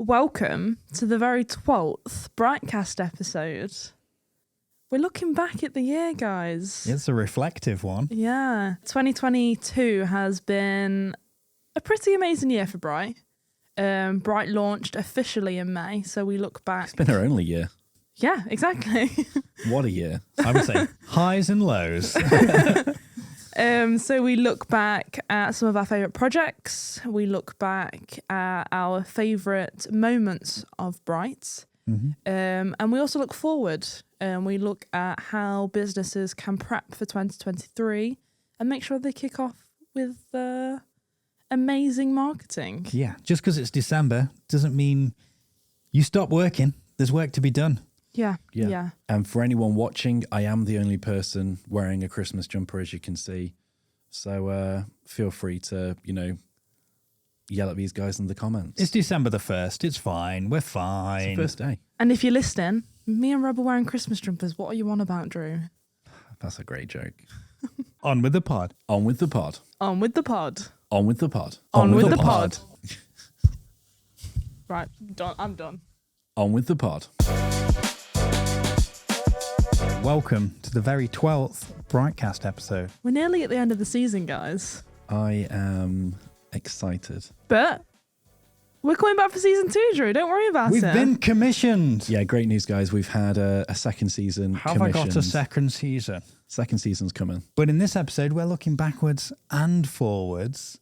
Welcome to the very 12th BriightCast episode. We're looking back at the year, guys. It's a reflective one. Yeah. 2022 has been a pretty amazing year for Bright. Bright launched officially in May, so we look back. It's been our only year. Yeah, exactly. What a year. I would say highs and lows. So we look back at some of our favourite projects. We look back at our favourite moments of Bright. And we also look forward. We look at how businesses can prep for 2023 and make sure they kick off with amazing marketing. Yeah, just because it's December doesn't mean you stop working. There's work to be done. Yeah. And for anyone watching, I am the only person wearing a Christmas jumper, as you can see. So feel free to, yell at these guys in the comments. It's December the 1st. It's fine. We're fine. It's the first day. And if you're listening, me and Rob are wearing Christmas jumpers. What are you on about, Drew? That's a great joke. On with the pod. On with the pod. On with the pod. On with the pod. On with the pod. Right, done. I'm done. On with the pod. Welcome to the very 12th BriightCast episode. We're nearly at the end of the season, guys. I am excited. But we're coming back for season 2, Drew. Don't worry about We've it. been commissioned. Yeah, great news, guys. We've had a second season Have I commissioned. got a second season? Second season's coming. But in this episode, we're looking backwards and forwards.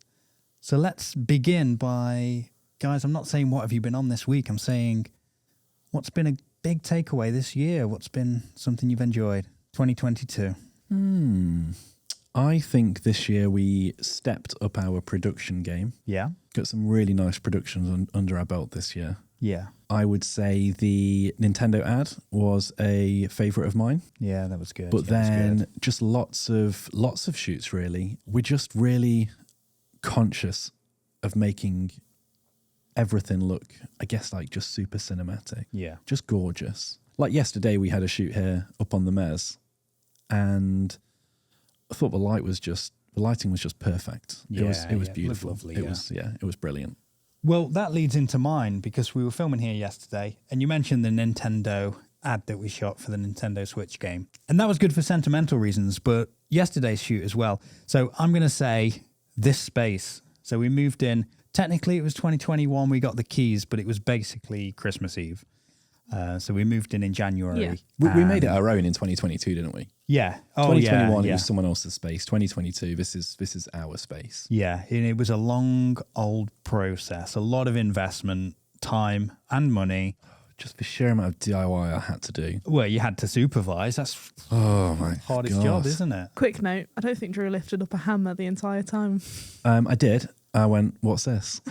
So let's begin by, guys, I'm not saying what have you been on this week. I'm saying what's been a big takeaway this year? What's been something you've enjoyed? 2022. I think this year we stepped up our production game. Yeah. Got some really nice productions under our belt this year. Yeah. I would say the Nintendo ad was a favourite of mine. Yeah, that was good. But Yeah, then just lots of shoots, really. We're just really conscious of making everything look, I guess, like just super cinematic. Yeah. Just gorgeous. Like yesterday we had a shoot here up on the Mez, and I thought the lighting was just perfect. It was beautiful. Lovely, it was brilliant. Well, that leads into mine because we were filming here yesterday and you mentioned the Nintendo ad that we shot for the Nintendo Switch game. And that was good for sentimental reasons, but yesterday's shoot as well. So I'm going to say this space. So we moved in. Technically, it was 2021. We got the keys, but it was basically Christmas Eve. So we moved in January. Yeah. We made it our own in 2022, didn't we? Yeah. 2021 yeah. it was someone else's space. 2022, this is our space. Yeah, and it was a long, old process. A lot of investment, time, and money. Just the sheer amount of DIY I had to do. Well, you had to supervise. That's my hardest God. job, isn't it? Quick note, I don't think Drew lifted up a hammer the entire time. I did. I went, what's this?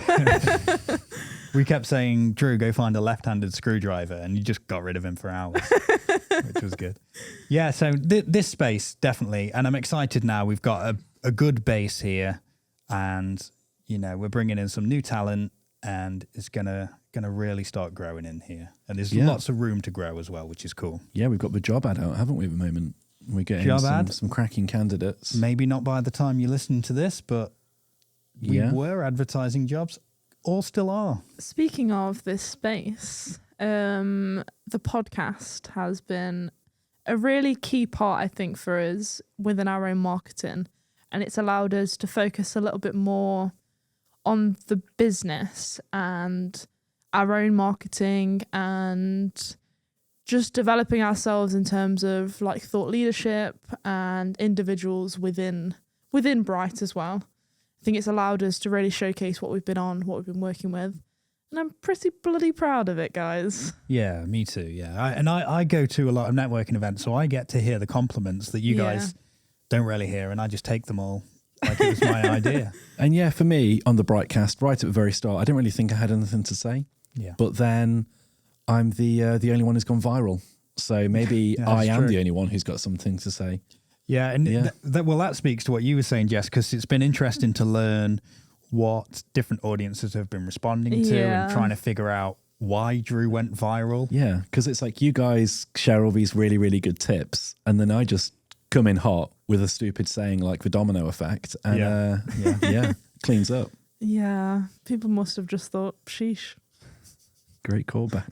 We kept saying, Drew, go find a left-handed screwdriver, and you just got rid of him for hours, which was good. Yeah, so this space, definitely, and I'm excited now. We've got a good base here, and, we're bringing in some new talent, and it's gonna really start growing in here. And there's lots of room to grow as well, which is cool. Yeah, we've got the job ad out, haven't we, at the moment? We're getting some cracking candidates. Maybe not by the time you listen to this, but we were advertising jobs. All still are. Speaking of this space, the podcast has been a really key part, I think, for us within our own marketing. And it's allowed us to focus a little bit more on the business and our own marketing and just developing ourselves in terms of like thought leadership and individuals within Bright as well. I think it's allowed us to really showcase what we've been on, what we've been working with. And I'm pretty bloody proud of it, guys. Yeah, me too. Yeah. I go to a lot of networking events, so I get to hear the compliments that you guys don't really hear, and I just take them all like it was my idea. And yeah, for me, on the BriightCast, right at the very start, I didn't really think I had anything to say. Yeah. But then I'm the only one who's gone viral. So maybe I am the only one who's got something to say. Yeah, and that speaks to what you were saying, Jess, because it's been interesting to learn what different audiences have been responding to and trying to figure out why Drew went viral. Yeah, because it's like you guys share all these really, really good tips, and then I just come in hot with a stupid saying like the domino effect, and cleans up. Yeah, people must have just thought, sheesh. Great callback.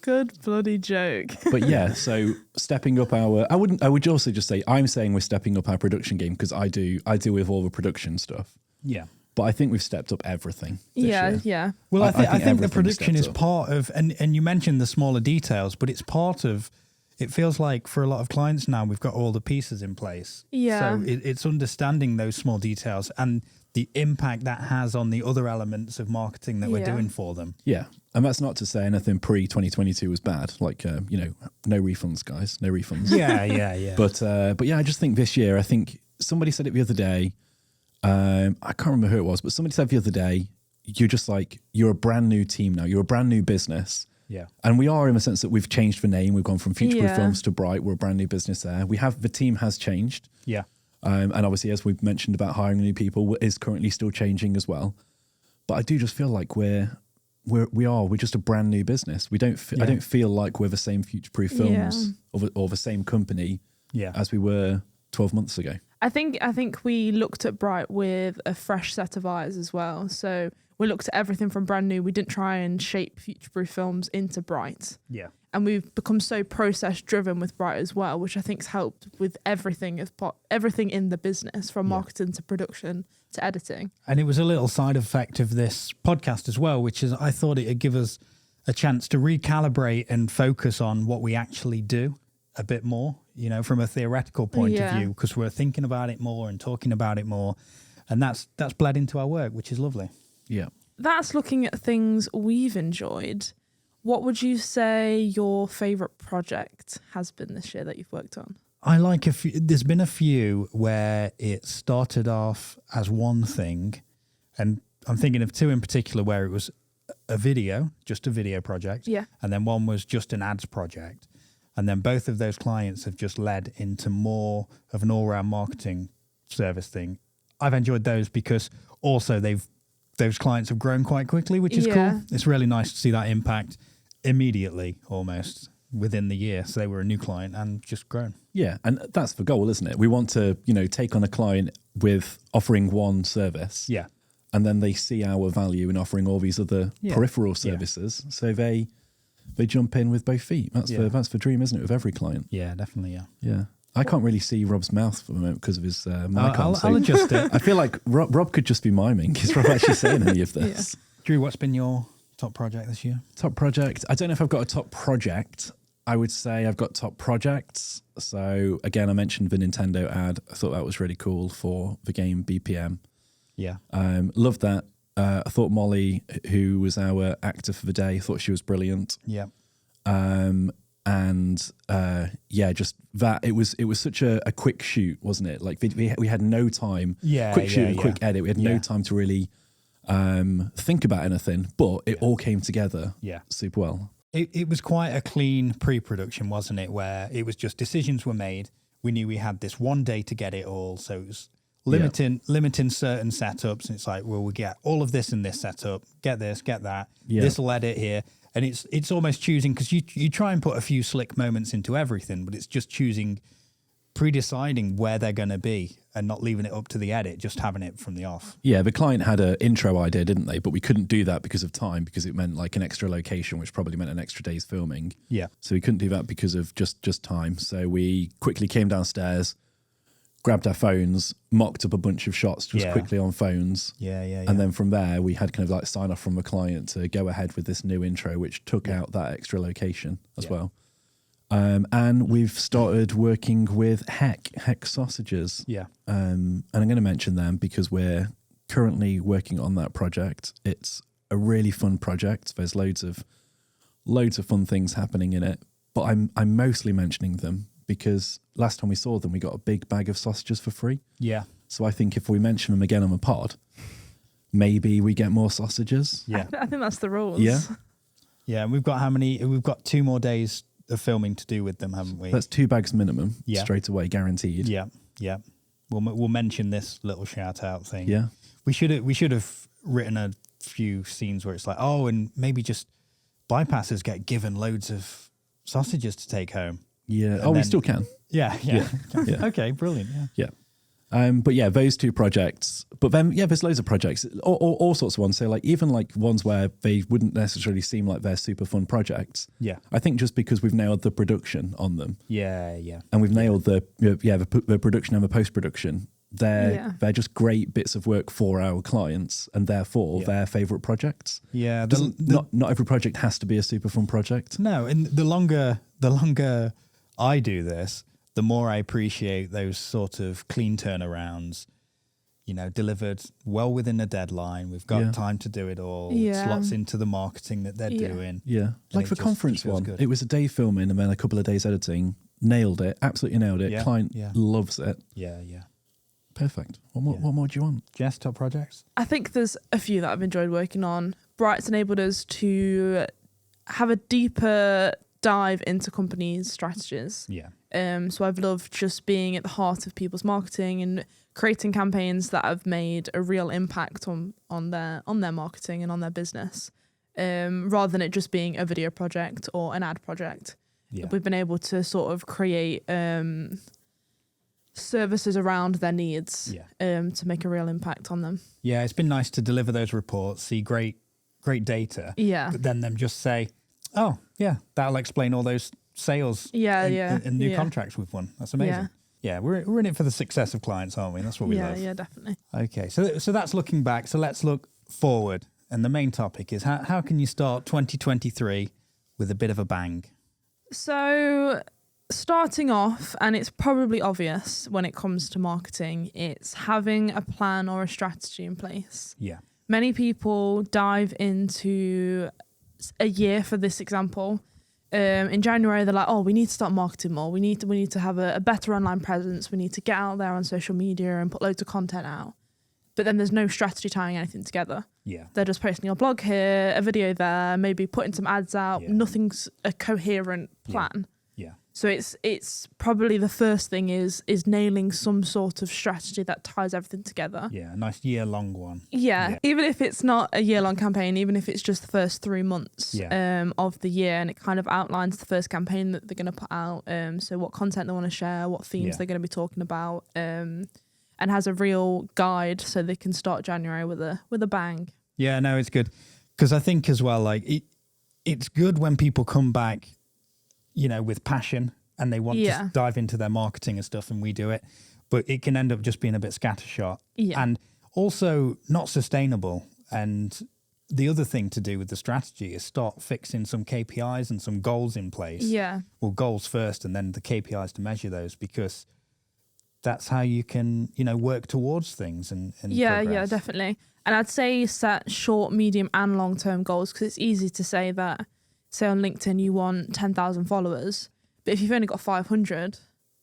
Good bloody joke. But yeah, so stepping up I would also just say I'm saying we're stepping up our production game because I deal with all the production stuff. Yeah. But I think we've stepped up everything this year. Yeah. Well, I think the everything production is steps up. part of, and you mentioned the smaller details, but it's part of, it feels like for a lot of clients now, we've got all the pieces in place. Yeah. So it's understanding those small details and the impact that has on the other elements of marketing that we're doing for them. Yeah. And that's not to say anything pre-2022 was bad. Like, no refunds, guys. No refunds. Yeah. But yeah, I just think this year, I think somebody said it the other day. I can't remember who it was, but somebody said the other day, you're a brand new team now. You're a brand new business. Yeah. And we are in the sense that we've changed the name. We've gone from Future Proof Yeah. Films to Bright. We're a brand new business there. The team has changed. Yeah. And obviously, as we've mentioned about hiring new people, is currently still changing as well. But I do just feel like we're just a brand new business. I don't feel like we're the same Future Proof Films or the same company as we were 12 months ago. I think we looked at Bright with a fresh set of eyes as well. So we looked at everything from brand new. We didn't try and shape Future Proof Films into Bright. Yeah. And we've become so process driven with Bright as well, which I think's helped with everything in the business, from marketing to production to editing. And it was a little side effect of this podcast as well, which is I thought it'd give us a chance to recalibrate and focus on what we actually do a bit more, from a theoretical point of view, because we're thinking about it more and talking about it more. And that's bled into our work, which is lovely. Yeah. That's looking at things we've enjoyed. What would you say your favourite project has been this year that you've worked on? I like there's been a few where it started off as one thing, and I'm thinking of two in particular where it was just a video project. Yeah. And then one was just an ads project. And then both of those clients have just led into more of an all-round marketing service thing. I've enjoyed those because also those clients have grown quite quickly, which is cool. It's really nice to see that impact immediately, almost within the year. So they were a new client and just grown. Yeah, and that's the goal, isn't it? We want to, take on a client with offering one service. Yeah. And then they see our value in offering all these other peripheral services. So they jump in with both feet. That's the dream, isn't it, with every client? Yeah, definitely, yeah. Yeah. I can't really see Rob's mouth for the moment because of his mic on. I'll adjust it. I feel like Rob could just be miming. Is Rob actually saying any of this? Drew, what's been your top project this year? Top project? I don't know if I've got a top project. I would say I've got top projects. So again, I mentioned the Nintendo ad. I thought that was really cool for the game BPM. Yeah. Loved that. I thought Molly, who was our actor for the day, thought she was brilliant. Yeah. Just that it was such a quick shoot, wasn't it? Like we had no time. Quick shoot and quick edit. We had no time to really think about anything, but it all came together. Super well. It was quite a clean pre-production, wasn't it? Where it was just decisions were made. We knew we had this one day to get it all, so it was limiting certain setups. And it's like, well, we get all of this in this setup. Get this, get that. This will edit here. And it's almost choosing, because you try and put a few slick moments into everything, but it's just pre-deciding where they're going to be and not leaving it up to the edit, just having it from the off. Yeah, the client had an intro idea, didn't they? But we couldn't do that because of time, because it meant like an extra location, which probably meant an extra day's filming. Yeah. So we couldn't do that because of just time. So we quickly came downstairs, grabbed our phones, mocked up a bunch of shots just quickly on phones. Yeah. And then from there, we had kind of like sign off from the client to go ahead with this new intro, which took out that extra location as well. And we've started working with Heck Sausages. Yeah. And I'm going to mention them because we're currently working on that project. It's a really fun project. There's loads of fun things happening in it, but I'm mostly mentioning them because last time we saw them, we got a big bag of sausages for free. Yeah. So I think if we mention them again on the pod, maybe we get more sausages. Yeah. I think that's the rules. Yeah. Yeah. And we've got We've got 2 more days of filming to do with them, haven't we? That's 2 bags minimum, straight away, guaranteed. Yeah. We'll mention this little shout out thing. Yeah. We should have written a few scenes where it's like, oh, and maybe just bypassers get given loads of sausages to take home. Yeah. And we still can. Yeah. Yeah. Okay, brilliant. Yeah. But yeah, those two projects. But then, yeah, there's loads of projects, all sorts of ones. So like even like ones where they wouldn't necessarily seem like they're super fun projects. Yeah. I think just because we've nailed the production on them. Yeah. And we've nailed the production and the post-production. They're just great bits of work for our clients and therefore their favourite projects. Yeah. Not every project has to be a super fun project. No, and the longer I do this, the more I appreciate those sort of clean turnarounds, delivered well within a deadline. We've got time to do it all. It slots into the marketing that they're doing. Yeah. Like the conference one, it was a day filming and then a couple of days editing. Nailed it. Absolutely nailed it. Yeah. Client loves it. Yeah. Perfect. What more do you want? Jess, top projects? I think there's a few that I've enjoyed working on. Bright's enabled us to have a deeper dive into companies' strategies. Yeah. So I've loved just being at the heart of people's marketing and creating campaigns that have made a real impact on their marketing and on their business, rather than it just being a video project or an ad project. Yeah. We've been able to sort of create services around their needs to make a real impact on them. Yeah, it's been nice to deliver those reports, see great data, but then them just say, oh, yeah, that'll explain all those sales and new contracts we've won. That's amazing. Yeah, we're in it for the success of clients, aren't we? That's what we love. Yeah, definitely. Okay, so that's looking back. So let's look forward. And the main topic is how can you start 2023 with a bit of a bang? So starting off, and it's probably obvious when it comes to marketing, it's having a plan or a strategy in place. Yeah. Many people dive into a year, for this example. In January, they're like, oh, we need to start marketing more. We need to have a better online presence. We need to get out there on social media and put loads of content out. But then there's no strategy tying anything together. Yeah. They're just posting a blog here, a video there, maybe putting some ads out. Yeah. Nothing's a coherent plan. Yeah. So it's probably the first thing is nailing some sort of strategy that ties everything together. Yeah, a nice year-long one. Yeah, even if it's not a year-long campaign, even if it's just the first 3 months of the year, and it kind of outlines the first campaign that they're going to put out. So what content they want to share, what themes they're going to be talking about, and has a real guide so they can start January with a bang. Yeah, no, it's good. Because I think as well, like it's good when people come back, with passion and they want to dive into their marketing and stuff, and we do it, but it can end up just being a bit scattershot and also not sustainable. And the other thing to do with the strategy is start fixing some KPIs and some goals in place. Yeah. Well, goals first and then the KPIs to measure those, because that's how you can, work towards things and progress. Yeah, definitely. And I'd say set short, medium and long-term goals, because it's easy to say that, say on LinkedIn, you want 10,000 followers, but if you've only got 500,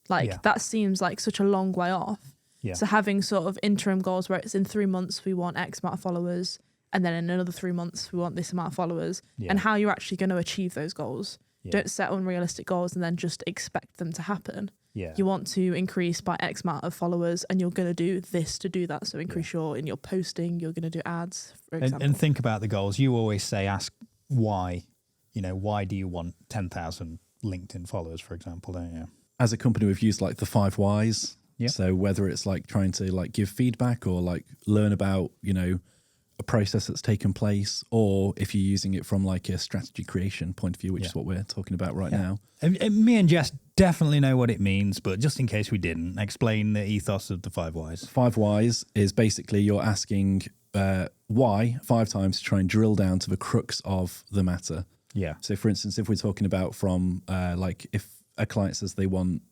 that seems like such a long way off. Yeah. So having sort of interim goals where it's in 3 months, we want X amount of followers, and then in another 3 months, we want this amount of followers, and how you're actually going to achieve those goals. Yeah. Don't set unrealistic goals and then just expect them to happen. Yeah. You want to increase by X amount of followers, and you're going to do this to do that. So increase in your posting, you're going to do ads, for example. And think about the goals. You always ask why. Why do you want 10,000 LinkedIn followers, for example, don't you? As a company, we've used like the 5 whys. Yeah. So whether it's like trying to like give feedback or like learn about, a process that's taken place, or if you're using it from like a strategy creation point of view, which is what we're talking about right now. And me and Jess definitely know what it means, but just in case we didn't, explain the ethos of the 5 whys. 5 whys is basically you're asking why 5 times to try and drill down to the crux of the matter. Yeah. So for instance, if we're talking about from like if a client says they want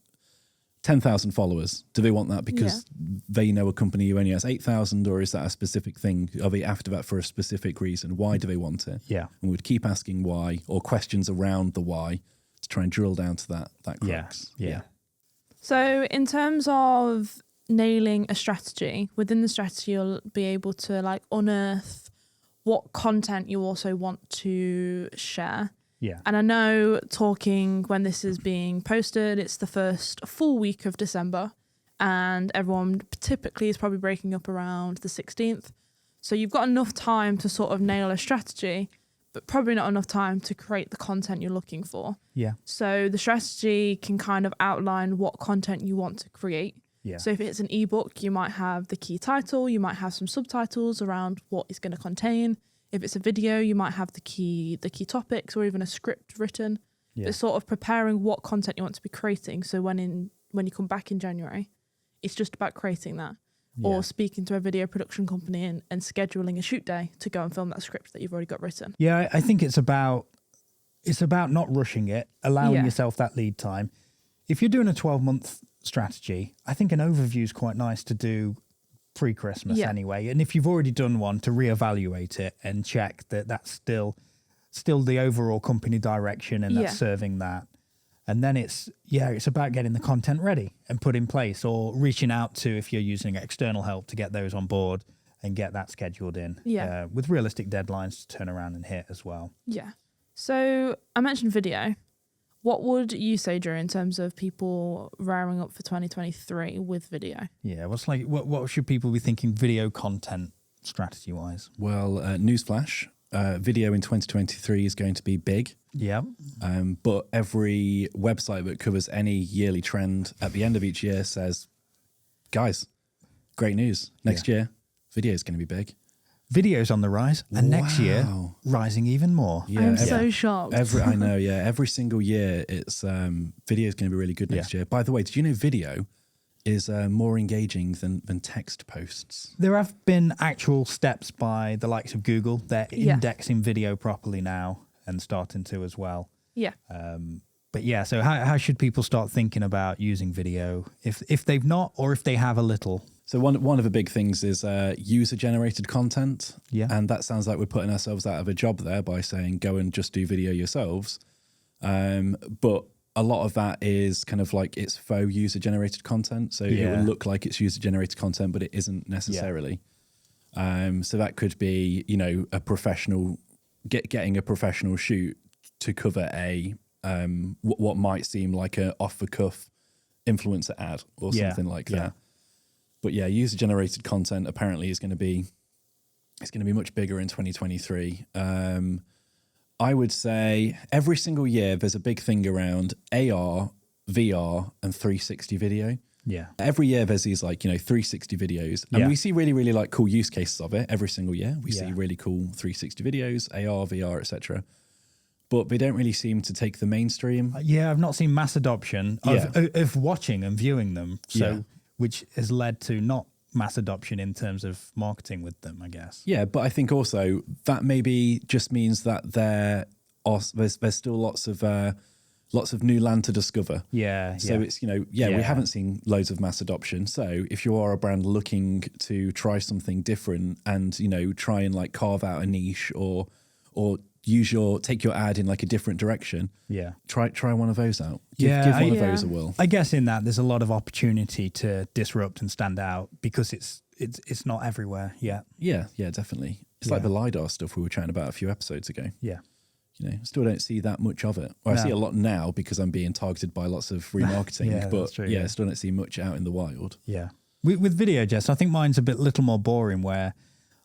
10,000 followers, do they want that because they know a company who only has 8,000, or is that a specific thing? Are they after that for a specific reason? Why do they want it? Yeah. And we'd keep asking why, or questions around the why, to try and drill down to that crux. Yeah. So in terms of nailing a strategy, within the strategy you'll be able to like unearth what content you also want to share. Yeah. And I know talking when this is being posted, it's the first full week of December, and everyone typically is probably breaking up around the 16th. So you've got enough time to sort of nail a strategy, but probably not enough time to create the content you're looking for. Yeah. So the strategy can kind of outline what content you want to create. Yeah. So if it's an ebook, you might have the key title, you might have some subtitles around what it's going to contain. If it's a video, you might have the key topics or even a script written. Yeah. It's sort of preparing what content you want to be creating. So when you come back in January, it's just about creating that. Yeah. Or speaking to a video production company and scheduling a shoot day to go and film that script that you've already got written. Yeah, I think it's about not rushing it, allowing yourself that lead time. If you're doing a 12-month strategy, I think an overview is quite nice to do pre-Christmas anyway. And if you've already done one, to reevaluate it and check that that's still the overall company direction and that's serving that. And then it's about getting the content ready and put in place, or reaching out to, if you're using external help, to get those on board and get that scheduled in with realistic deadlines to turn around and hit as well. Yeah. So I mentioned video. What would you say, Drew, in terms of people raring up for 2023 with video? Yeah, what should people be thinking video content strategy wise? Well, newsflash, video in 2023 is going to be big. Yeah. But every website that covers any yearly trend at the end of each year says, guys, great news. Next year, video is going to be big. Video's on the rise, and next year, rising even more. Yeah, I'm so shocked. I know, yeah. Every single year, it's video is going to be really good next year. By the way, did you know video is more engaging than text posts? There have been actual steps by the likes of Google. They're indexing video properly now and starting to as well. Yeah. But yeah, so how should people start thinking about using video if they've not, or if they have a little? So one of the big things is user-generated content. Yeah. And that sounds like we're putting ourselves out of a job there by saying, go and just do video yourselves. But a lot of that is kind of like it's faux user-generated content. So it will look like it's user-generated content, but it isn't necessarily. So that could be, a professional, getting a professional shoot to cover a what might seem like a off-the-cuff influencer ad or something like that. But yeah, user-generated content apparently is going to be much bigger in 2023. I would say every single year there's a big thing around AR, VR, and 360 video. Yeah. Every year there's these 360 videos, and we see really, really cool use cases of it every single year. We see really cool 360 videos, AR, VR, etc. But they don't really seem to take the mainstream. I've not seen mass adoption of watching and viewing them. So. Which has led to not mass adoption in terms of marketing with them, I guess. Yeah, but I think also that maybe just means that there's still lots of new land to discover. So it's, we haven't seen loads of mass adoption. So if you are a brand looking to try something different and, try and carve out a niche or take your ad in a different direction. Yeah. Try one of those out. Give one of those a whirl. I guess in that there's a lot of opportunity to disrupt and stand out because it's not everywhere yet. Yeah, definitely. It's like the LiDAR stuff we were chatting about a few episodes ago. Yeah. Still don't see that much of it. Well, I see a lot now because I'm being targeted by lots of remarketing, but still don't see much out in the wild. Yeah. With video, Jess, I think mine's a little more boring, where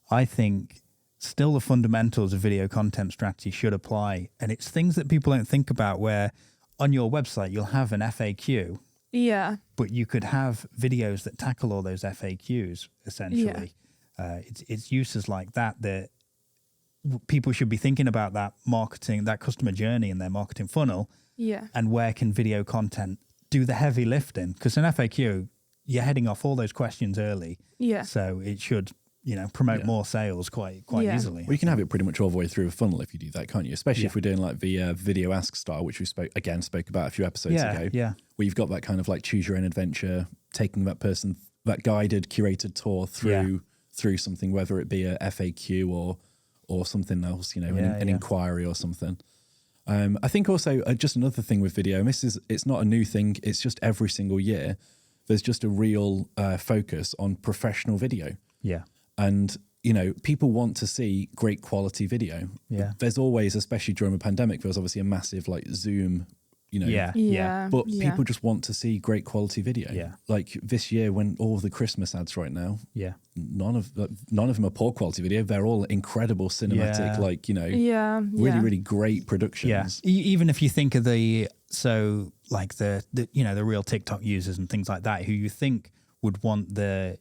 I think still the fundamentals of video content strategy should apply. And it's things that people don't think about, where on your website, you'll have an FAQ. Yeah. But you could have videos that tackle all those FAQs, essentially. It's uses like that people should be thinking about, that marketing, that customer journey in their marketing funnel. Yeah. And where can video content do the heavy lifting? Because an FAQ, you're heading off all those questions early. Yeah. So it should promote more sales quite easily. Well, you can have it pretty much all the way through a funnel if you do that, can't you? Especially if we're doing the video ask style, which we spoke about a few episodes ago. Yeah. Where you've got that kind of choose your own adventure, taking that person, that guided, curated tour through something, whether it be a FAQ or something else, an inquiry or something. I think also just another thing with video, and it's not a new thing, it's just every single year, there's just a real focus on professional video. Yeah. And, people want to see great quality video. Yeah. There's always, especially during the pandemic, there was obviously a massive Zoom, But people just want to see great quality video. Yeah. Like this year, when all the Christmas ads right now, none of them are poor quality video. They're all incredible cinematic, really, really great productions. Yeah. Even if you think of the real TikTok users and things like that, who you think would want the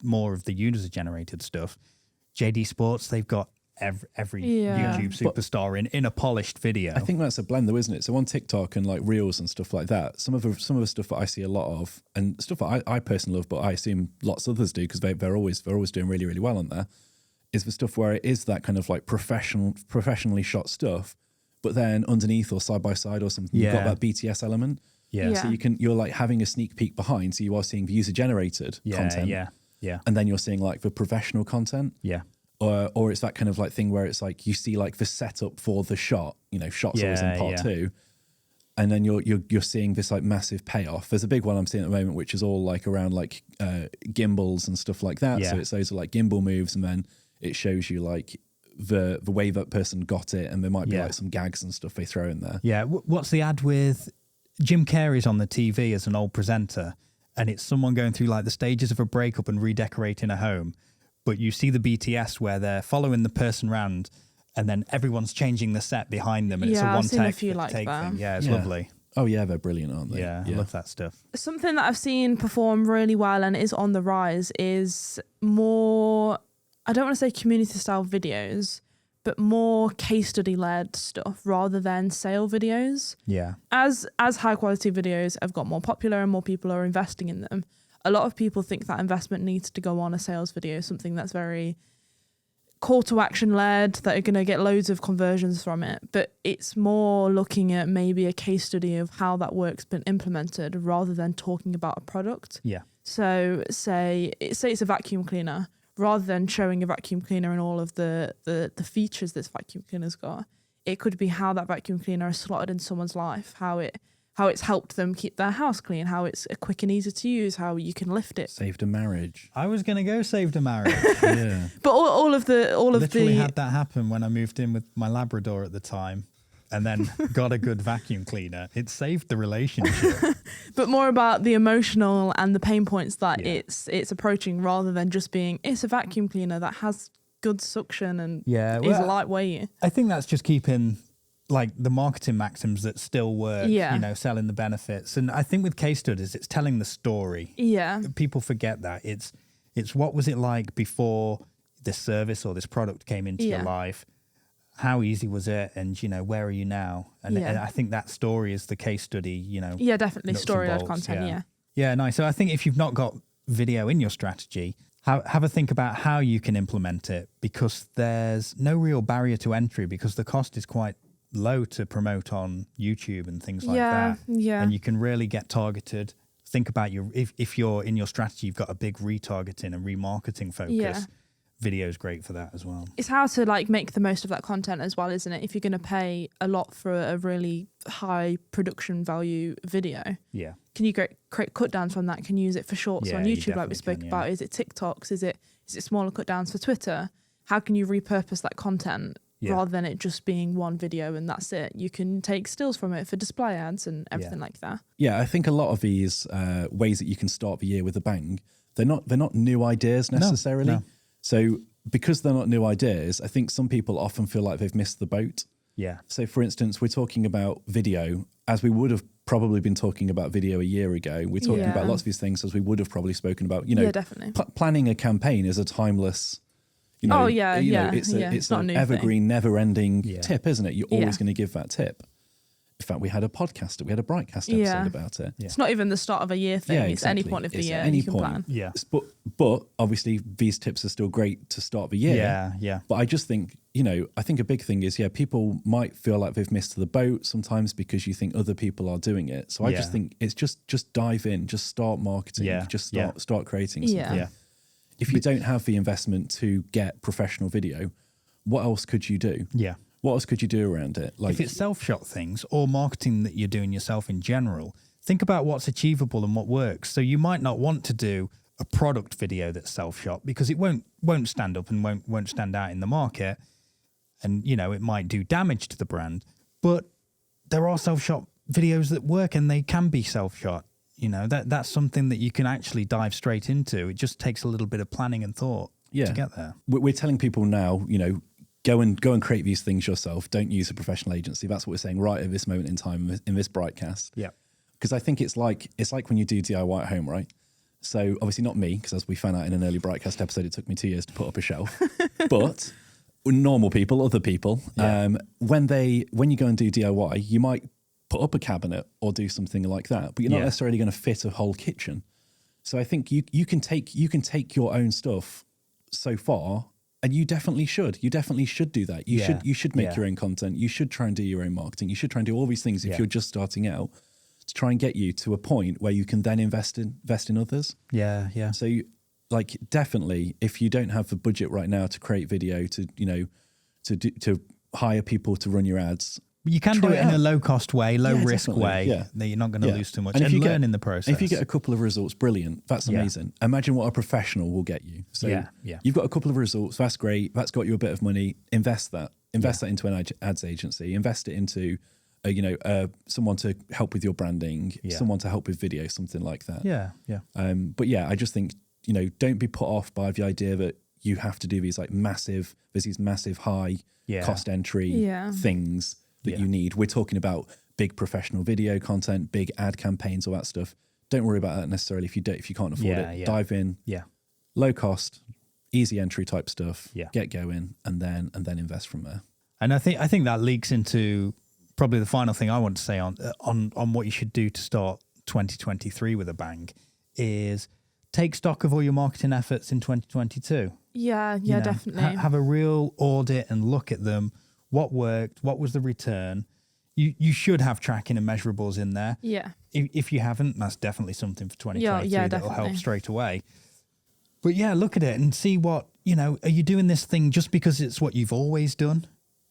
more of the user-generated stuff. JD Sports, they've got every YouTube superstar in a polished video. I think that's a blend though, isn't it? So on TikTok and like Reels and stuff like that, some of the stuff that I see a lot of, and stuff that I personally love, but I assume lots of others do because they're always doing really, really well on there, is the stuff where it is that kind of like professionally shot stuff, but then underneath or side by side or something, you've got that BTS element. Yeah. So you're like having a sneak peek behind, so you are seeing the user generated content. Yeah. And then you're seeing like the professional content. Yeah. Or it's that kind of like thing where it's like you see like the setup for the shot, shots always in part 2, and then you're seeing this like massive payoff. There's a big one I'm seeing at the moment, which is all like around like gimbals and stuff like that. Yeah. So it's those are like gimbal moves, and then it shows you like the way that person got it, and there might be like some gags and stuff they throw in there. Yeah. What's the ad with Jim Carrey's on the TV as an old presenter, and it's someone going through like the stages of a breakup and redecorating a home. But you see the BTS where they're following the person round, and then everyone's changing the set behind them, and it's a I've seen one-take a few like thing. that. Yeah, it's lovely. Oh yeah, they're brilliant, aren't they? Yeah, I love that stuff. Something that I've seen perform really well and is on the rise is more, I don't want to say community style videos, but more case study led stuff rather than sale videos. Yeah. As high quality videos have got more popular and more people are investing in them, a lot of people think that investment needs to go on a sales video, something that's very call to action led, that are going to get loads of conversions from it. But it's more looking at maybe a case study of how that work's been implemented rather than talking about a product. Yeah. So say it's a vacuum cleaner, rather than showing a vacuum cleaner and all of the features this vacuum cleaner's got, it could be how that vacuum cleaner is slotted in someone's life, how it's helped them keep their house clean, how it's quick and easy to use, how you can lift it. Saved a marriage. I was going to go saved a marriage. Yeah. But all of Literally the had that happen when I moved in with my Labrador at the time, and then got a good vacuum cleaner. It saved the relationship. but more about the emotional and the pain points that it's approaching, rather than just being it's a vacuum cleaner that has good suction and is lightweight. I think that's just keeping like the marketing maxims that still work, selling the benefits. And I think with case studies, it's telling the story. Yeah. People forget that. It's what was it like before this service or this product came into your life? How easy was it? And, where are you now? And I think that story is the case study, Yeah, definitely. Story-led content, Yeah, nice. So I think if you've not got video in your strategy, have a think about how you can implement it, because there's no real barrier to entry, because the cost is quite low to promote on YouTube and things like that. Yeah. And you can really get targeted. Think about if you're in your strategy, you've got a big retargeting and remarketing focus. Yeah. Video is great for that as well. It's how to make the most of that content as well, isn't it? If you're going to pay a lot for a really high production value video, can you create cut downs from that? Can you use it for shorts on YouTube like we spoke about? Is it TikToks? Is it smaller cut downs for Twitter? How can you repurpose that content rather than it just being one video and that's it? You can take stills from it for display ads and everything like that. Yeah, I think a lot of these ways that you can start the year with a bang, they're not new ideas necessarily. No. So because they're not new ideas, I think some people often feel like they've missed the boat. Yeah. So for instance, we're talking about video as we would have probably been talking about video a year ago. We're talking about lots of these things as we would have probably spoken about, definitely. Planning a campaign is a timeless, it's an evergreen, never-ending tip, isn't it? You're always going to give that tip. In fact, we had a podcast, we had a BriightCast episode about it. Yeah. It's not even the start of a year thing. It's any point of the year you can plan. Yeah. But obviously these tips are still great to start the year. Yeah. But I just think, I think a big thing is, people might feel like they've missed the boat sometimes because you think other people are doing it. So I just think it's just dive in, just start marketing, just start creating something. Yeah. If you don't have the investment to get professional video, what else could you do? Yeah. What else could you do around it? Like, if it's self-shot things or marketing that you're doing yourself in general, think about what's achievable and what works. So you might not want to do a product video that's self-shot because it won't stand up and won't stand out in the market, and it might do damage to the brand. But there are self-shot videos that work and they can be self-shot. That's something that you can actually dive straight into. It just takes a little bit of planning and thought to get there. We're telling people now, go and create these things yourself. Don't use a professional agency. That's what we're saying right at this moment in time in this BriightCast. Yeah. Because I think it's like when you do DIY at home, right? So obviously not me, because as we found out in an early BriightCast episode, it took me 2 years to put up a shelf. But normal people, other people, when you go and do DIY, you might put up a cabinet or do something like that, but you're not necessarily going to fit a whole kitchen. So I think you can take your own stuff so far, and you definitely should. You definitely should do that. You should make your own content. You should try and do your own marketing. You should try and do all these things if you're just starting out, to try and get you to a point where you can then invest in others. Yeah. So definitely, if you don't have the budget right now to create video, to hire people to run your ads, you can do it in a low cost way, low risk way. Yeah. That you're not going to lose too much, and and learn in the process. If you get a couple of results, brilliant. That's amazing. Imagine what a professional will get you. So you've got a couple of results. That's great. That's got you a bit of money. Invest that into an ads agency. Invest it into, someone to help with your branding, someone to help with video, something like that. Yeah. But I just think, don't be put off by the idea that you have to do these massive high cost entry things that you need. We're talking about big professional video content, big ad campaigns, all that stuff. Don't worry about that necessarily if you can't afford it. Dive in. Low cost, easy entry type stuff. Get going, and then invest from there. And I think that leaks into probably the final thing I want to say on what you should do to start 2023 with a bang is take stock of all your marketing efforts in 2022. Yeah, definitely. Have a real audit and look at them. What worked? What was the return? You should have tracking and measurables in there. Yeah. If you haven't, that's definitely something for 2023 that will help straight away. But look at it and see what, are you doing this thing just because it's what you've always done?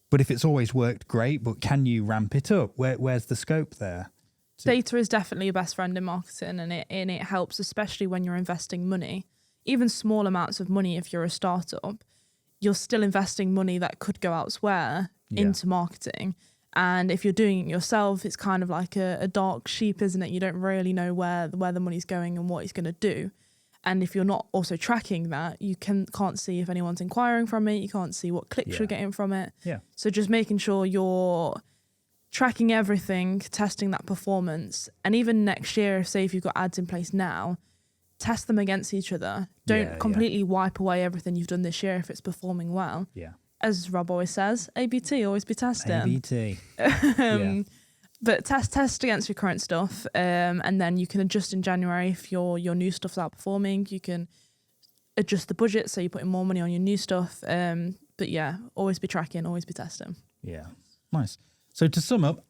But if it's always worked, great. But can you ramp it up? Where's the scope there? Data is definitely your best friend in marketing, and it helps, especially when you're investing money. Even small amounts of money, if you're a startup, you're still investing money that could go elsewhere into marketing. And if you're doing it yourself, it's kind of like a dark sheep, isn't it? You don't really know where the money's going and what it's going to do. And if you're not also tracking that, you can't see if anyone's inquiring from it. You can't see what clicks you're getting from it. Yeah. So just making sure you're tracking everything, testing that performance. And even next year, if you've got ads in place now, test them against each other. Don't completely wipe away everything you've done this year if it's performing well. Yeah. As Rob always says, ABT, always be testing. ABT. But test against your current stuff, and then you can adjust in January if your new stuff's outperforming. You can adjust the budget so you're putting more money on your new stuff. But always be tracking, always be testing. Yeah, nice. So to sum up,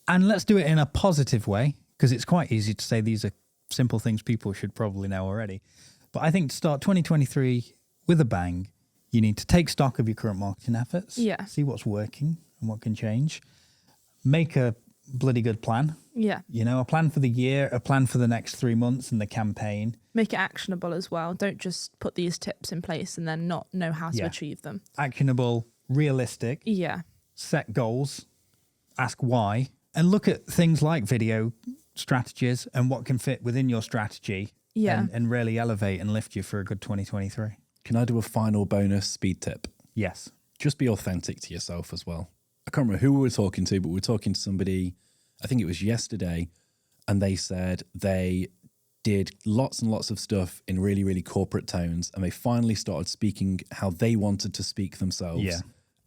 and let's do it in a positive way, because it's quite easy to say these are simple things people should probably know already. But I think to start 2023 with a bang, you need to take stock of your current marketing efforts, see what's working and what can change, make a bloody good plan. Yeah. A plan for the year, a plan for the next 3 months and the campaign. Make it actionable as well. Don't just put these tips in place and then not know how to achieve them. Actionable, realistic. Yeah. Set goals, ask why, and look at things like video strategies and what can fit within your strategy and really elevate and lift you for a good 2023. Can I do a final bonus speed tip? Yes. Just be authentic to yourself as well. I can't remember who we were talking to, but we were talking to somebody, I think it was yesterday, and they said they did lots and lots of stuff in really, really corporate tones, and they finally started speaking how they wanted to speak themselves. Yeah.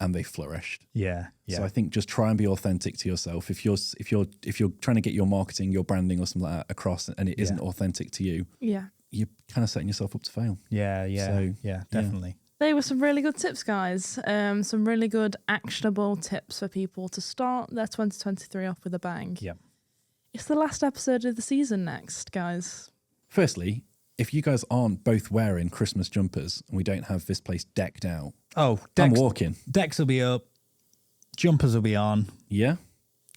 And they flourished. Yeah. So I think just try and be authentic to yourself. If you're trying to get your marketing, your branding or something like that across and it isn't authentic to you, you're kind of setting yourself up to fail. Yeah, definitely. They were some really good tips, guys. Some really good actionable tips for people to start their 2023 off with a bang. Yeah. It's the last episode of the season next, guys. Firstly, if you guys aren't both wearing Christmas jumpers and we don't have this place decked out, I'm walking. Decks will be up, jumpers will be on. Yeah.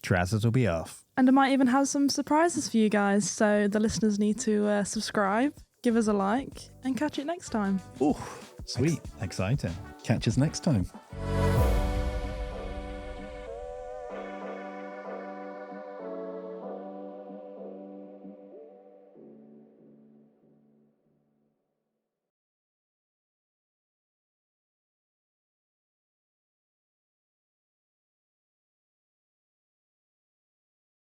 Trousers will be off. And I might even have some surprises for you guys. So the listeners need to subscribe, give us a like, and catch it next time. Oh, sweet. Exciting. Catch us next time.